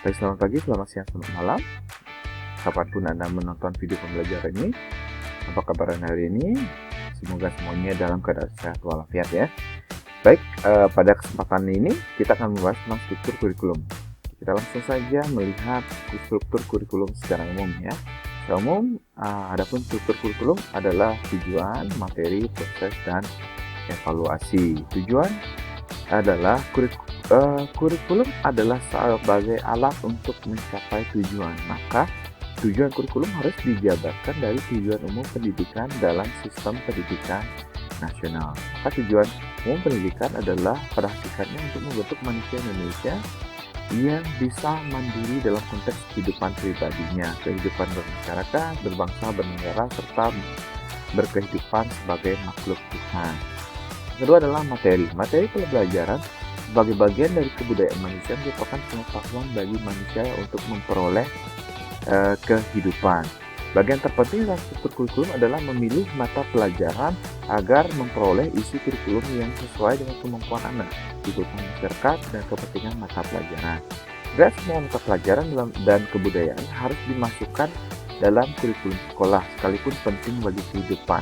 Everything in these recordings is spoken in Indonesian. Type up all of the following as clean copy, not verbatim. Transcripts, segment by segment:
Baik, selamat pagi, selamat siang, selamat malam. Kapanpun Anda menonton video pembelajaran ini, apa kabar Anda hari ini? Semoga semuanya dalam keadaan sehat walafiat ya. Baik, pada kesempatan ini kita akan membahas tentang struktur kurikulum. Kita langsung saja melihat struktur kurikulum secara umum ya. Secara umum, adapun struktur kurikulum adalah tujuan, materi, proses, dan evaluasi. Tujuan adalah kurikulum adalah sebagai alat untuk mencapai tujuan. Maka tujuan kurikulum harus dijabarkan dari tujuan umum pendidikan dalam sistem pendidikan nasional. Maka tujuan umum pendidikan adalah pada hakikatnya untuk membentuk manusia Indonesia yang bisa mandiri dalam konteks kehidupan pribadinya, kehidupan bermasyarakat, berbangsa, bernegara, serta berkehidupan sebagai makhluk Tuhan. Kedua adalah materi. Materi pembelajaran sebagai bagian dari kebudayaan manusia merupakan pengetahuan bagi manusia untuk memperoleh kehidupan. Bagian terpenting dalam struktur kurikulum adalah memilih mata pelajaran agar memperoleh isi kurikulum yang sesuai dengan kemampuan anak, kebutuhan masyarakat, dan kepentingan mata pelajaran. Dan semua mata pelajaran dan kebudayaan harus dimasukkan dalam kurikulum sekolah, sekalipun penting bagi kehidupan.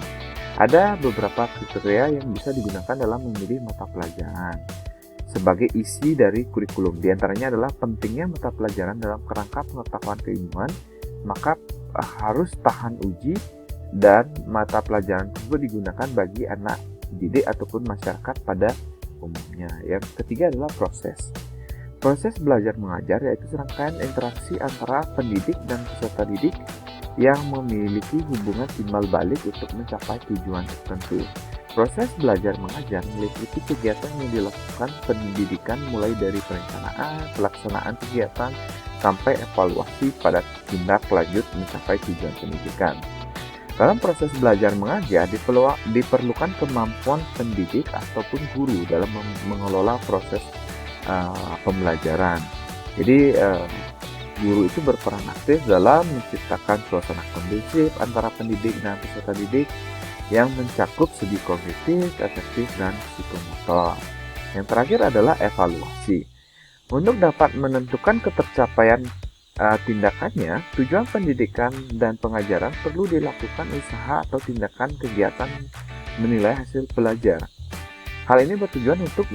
Ada beberapa kriteria yang bisa digunakan dalam memilih mata pelajaran sebagai isi dari kurikulum. Di antaranya adalah pentingnya mata pelajaran dalam kerangka pengetahuan keilmuan, maka harus tahan uji, dan mata pelajaran tersebut digunakan bagi anak didik ataupun masyarakat pada umumnya. Yang ketiga adalah proses. Proses belajar mengajar yaitu serangkaian interaksi antara pendidik dan peserta didik yang memiliki hubungan timbal balik untuk mencapai tujuan tertentu. Proses belajar mengajar meliputi kegiatan yang dilakukan pendidikan mulai dari perencanaan, pelaksanaan kegiatan, sampai evaluasi pada tindak lanjut mencapai tujuan pendidikan. Dalam proses belajar mengajar diperlukan kemampuan pendidik ataupun guru dalam mengelola proses pembelajaran. Jadi guru itu berperan aktif dalam menciptakan suasana kondusif antara pendidik dan peserta didik yang mencakup segi kognitif, afektif, dan psikomotor. Yang terakhir adalah evaluasi. Untuk dapat menentukan ketercapaian tindakannya, tujuan pendidikan dan pengajaran perlu dilakukan usaha atau tindakan kegiatan menilai hasil belajar. Hal ini bertujuan untuk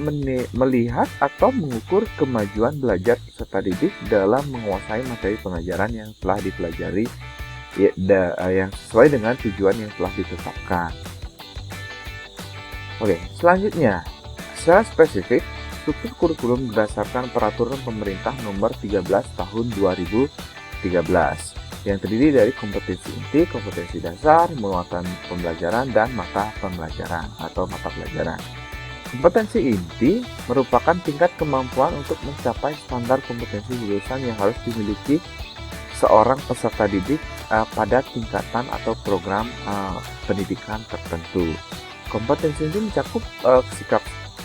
melihat atau mengukur kemajuan belajar peserta didik dalam menguasai materi pengajaran yang telah dipelajari yang sesuai dengan tujuan yang telah ditetapkan. Oke, selanjutnya, secara spesifik, struktur kurikulum berdasarkan peraturan pemerintah nomor 13 tahun 2013 yang terdiri dari kompetensi inti, kompetensi dasar, muatan pembelajaran, dan mata pembelajaran atau mata pelajaran. Kompetensi inti merupakan tingkat kemampuan untuk mencapai standar kompetensi lulusan yang harus dimiliki seorang peserta didik pada tingkatan atau program pendidikan tertentu. Kompetensi ini mencakup sikap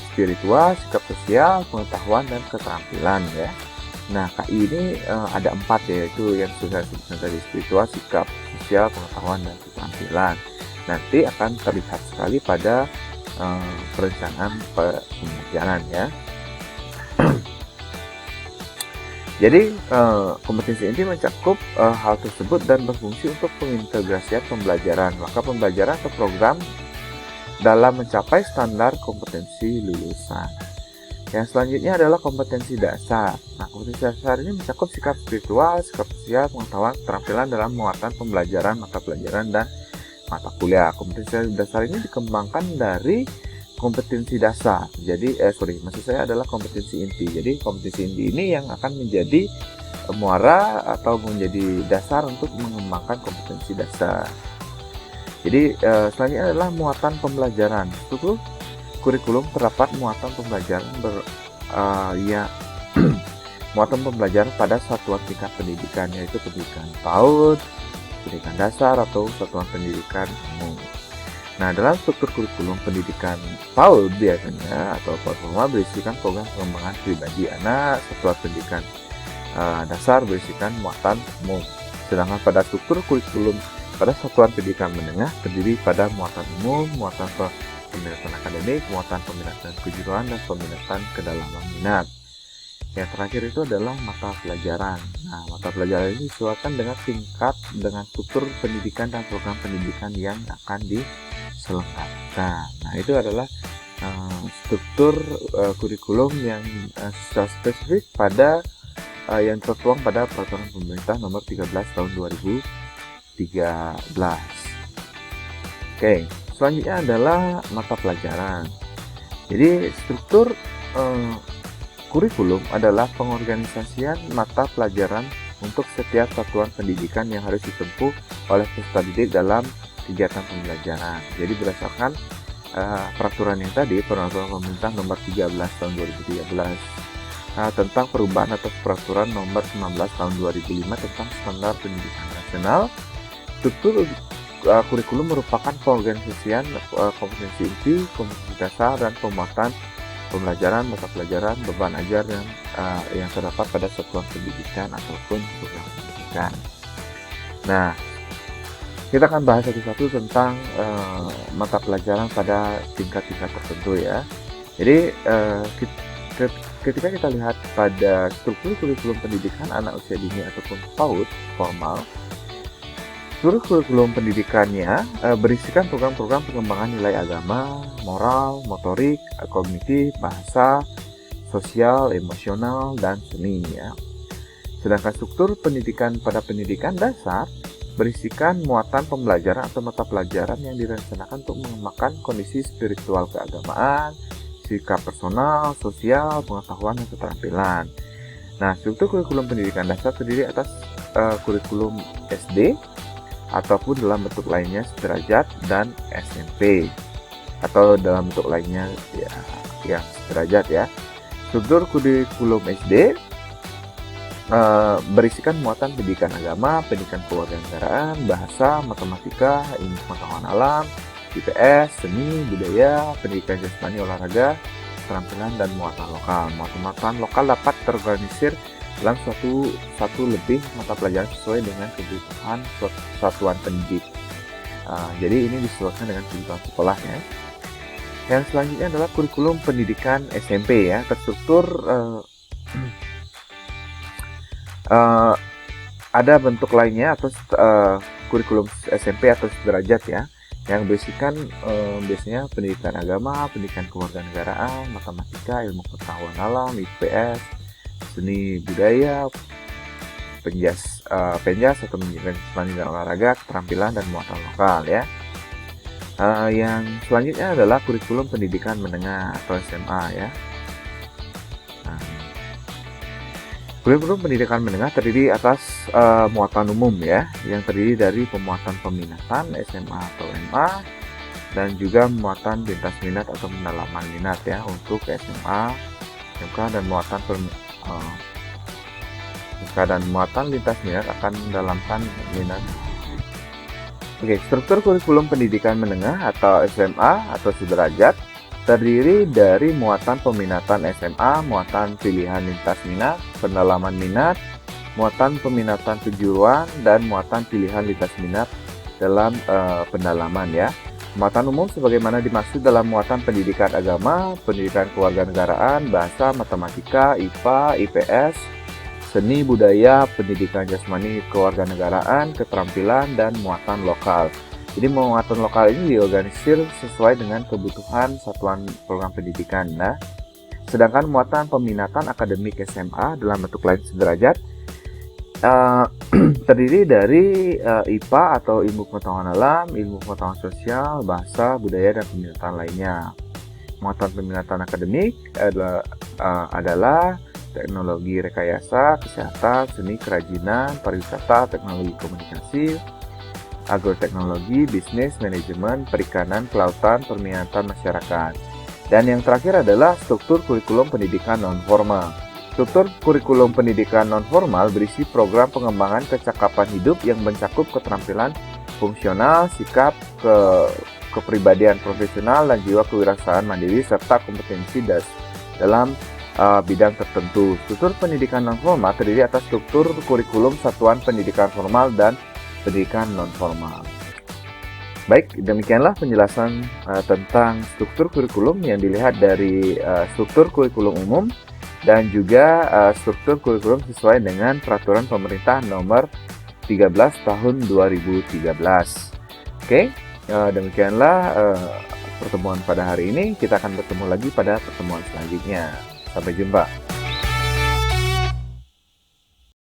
spiritual, sikap sosial, pengetahuan, dan keterampilan ya. Nah, KI ini ada 4 yaitu yang sudah disebutkan tadi, spiritual, sikap sosial, pengetahuan, dan keterampilan. Nanti akan terlihat sekali pada perencanaan pembelajaran ya. Jadi kompetensi inti mencakup hal tersebut dan berfungsi untuk pengintegrasian pembelajaran. Maka pembelajaran atau program dalam mencapai standar kompetensi lulusan. Yang selanjutnya adalah kompetensi dasar. Nah, kompetensi dasar ini mencakup sikap spiritual, sikap sosial, pengetahuan, keterampilan dalam muatan pembelajaran, mata pelajaran, dan mata kuliah. Kompetensi dasar ini dikembangkan dari kompetensi dasar. Jadi maksud saya adalah kompetensi inti. Jadi kompetensi inti ini yang akan menjadi muara atau menjadi dasar untuk mengembangkan kompetensi dasar. Jadi selanjutnya adalah muatan pembelajaran. Struktur kurikulum terdapat muatan pembelajaran muatan pembelajaran pada satuan tingkat pendidikan, yaitu pendidikan PAUD, pendidikan dasar, atau satuan pendidikan umum. Nah, dalam struktur kurikulum pendidikan PAUD biasanya atau formal berisikan program pengembangan pribadi anak, satuan pendidikan dasar berisikan muatan umum. Sedangkan pada struktur kurikulum pada satuan pendidikan menengah terdiri pada muatan umum, muatan peminatan akademik, muatan peminatan kejuruan, dan peminatan kedalaman minat. Yang terakhir itu adalah mata pelajaran. Nah, mata pelajaran ini disesuaikan dengan tingkat, dengan struktur pendidikan dan program pendidikan yang akan diselenggarakan. Nah, itu adalah struktur kurikulum yang secara spesifik pada yang tertuang pada Peraturan Pemerintah Nomor 13 Tahun 2013. Oke, selanjutnya adalah mata pelajaran. Jadi struktur kurikulum adalah pengorganisasian mata pelajaran untuk setiap satuan pendidikan yang harus ditempuh oleh peserta didik dalam kegiatan pembelajaran. Jadi berdasarkan peraturan yang tadi, Peraturan Pemerintah Nomor 13 Tahun 2013 tentang perubahan atas Peraturan Nomor 19 Tahun 2005 tentang Standar Pendidikan Nasional, struktur kurikulum merupakan pengorganisasian kompetensi inti, kompetensi dasar, dan pemuatan pembelajaran, mata pelajaran, beban ajar yang terdapat pada satuan pendidikan ataupun program pendidikan. Nah, kita akan bahas satu-satu tentang mata pelajaran pada tingkat-tingkat tertentu ya. Jadi ketika kita lihat pada struktur kurikulum pendidikan anak usia dini ataupun PAUD formal, seluruh kurikulum pendidikannya berisikan program-program pengembangan nilai agama, moral, motorik, kognitif, bahasa, sosial, emosional, dan seni ya. Sedangkan struktur pendidikan pada pendidikan dasar berisikan muatan pembelajaran atau mata pelajaran yang direncanakan untuk mengembangkan kondisi spiritual keagamaan, sikap personal, sosial, pengetahuan, dan keterampilan. Nah, struktur kurikulum pendidikan dasar terdiri atas kurikulum SD, ataupun dalam bentuk lainnya sederajat, dan SMP atau dalam bentuk lainnya ya, yang sederajat ya. Struktur kurikulum SD berisikan muatan pendidikan agama, pendidikan kewarganegaraan, bahasa, matematika, ilmu pengetahuan alam, IPS, seni, budaya, pendidikan jasmani, olahraga, keterampilan, dan muatan lokal. Muatan lokal dapat terorganisir dalam satu lebih mata pelajaran sesuai dengan kebutuhan satuan pendidik. Jadi ini disesuaikan dengan kebutuhan sekolahnya. Yang selanjutnya adalah kurikulum pendidikan SMP ya, terstruktur ada bentuk lainnya atau kurikulum SMP atau sederajat ya, yang berisikan biasanya pendidikan agama, pendidikan kewarganegaraan, matematika, ilmu pengetahuan alam, IPS, seni budaya, penjas atau pendidikan jasmani dan olahraga, keterampilan, dan muatan lokal ya. Yang selanjutnya adalah kurikulum pendidikan menengah atau SMA ya. Kurikulum pendidikan menengah terdiri atas muatan umum ya, yang terdiri dari pemuatan peminatan SMA atau MA, dan juga muatan lintas minat atau pendalaman minat ya untuk SMA, MK, dan muatan lintas minat akan mendalamkan minat. Oke, struktur kurikulum pendidikan menengah atau SMA atau sederajat terdiri dari muatan peminatan SMA, muatan pilihan lintas minat, pendalaman minat, muatan peminatan kejuruan, dan muatan pilihan lintas minat dalam pendalaman ya. Muatan umum sebagaimana dimaksud dalam muatan pendidikan agama, pendidikan kewarganegaraan, bahasa, matematika, IPA, IPS, seni budaya, pendidikan jasmani kewarganegaraan, keterampilan, dan muatan lokal. Jadi muatan lokal ini diorganisir sesuai dengan kebutuhan satuan program pendidikan. Nah, sedangkan muatan peminatan akademik SMA dalam bentuk lain sederajat terdiri dari IPA atau ilmu pengetahuan alam, ilmu pengetahuan sosial, bahasa, budaya, dan peminatan lainnya. Muatan peminatan akademik adalah teknologi rekayasa, kesehatan, seni, kerajinan, pariwisata, teknologi komunikasi, agroteknologi, bisnis, manajemen, perikanan, kelautan, permintaan masyarakat. Dan yang terakhir adalah struktur kurikulum pendidikan non-formal. Struktur kurikulum pendidikan non-formal berisi program pengembangan kecakapan hidup yang mencakup keterampilan fungsional, sikap, kepribadian profesional, dan jiwa kewirausahaan mandiri, serta kompetensi dalam bidang tertentu. Struktur pendidikan non-formal terdiri atas struktur kurikulum satuan pendidikan formal dan pendidikan non-formal. Baik, demikianlah penjelasan tentang struktur kurikulum yang dilihat dari struktur kurikulum umum dan juga struktur kurikulum sesuai dengan peraturan pemerintah nomor 13 tahun 2013. Oke, demikianlah pertemuan pada hari ini. Kita akan bertemu lagi pada pertemuan selanjutnya. Sampai jumpa.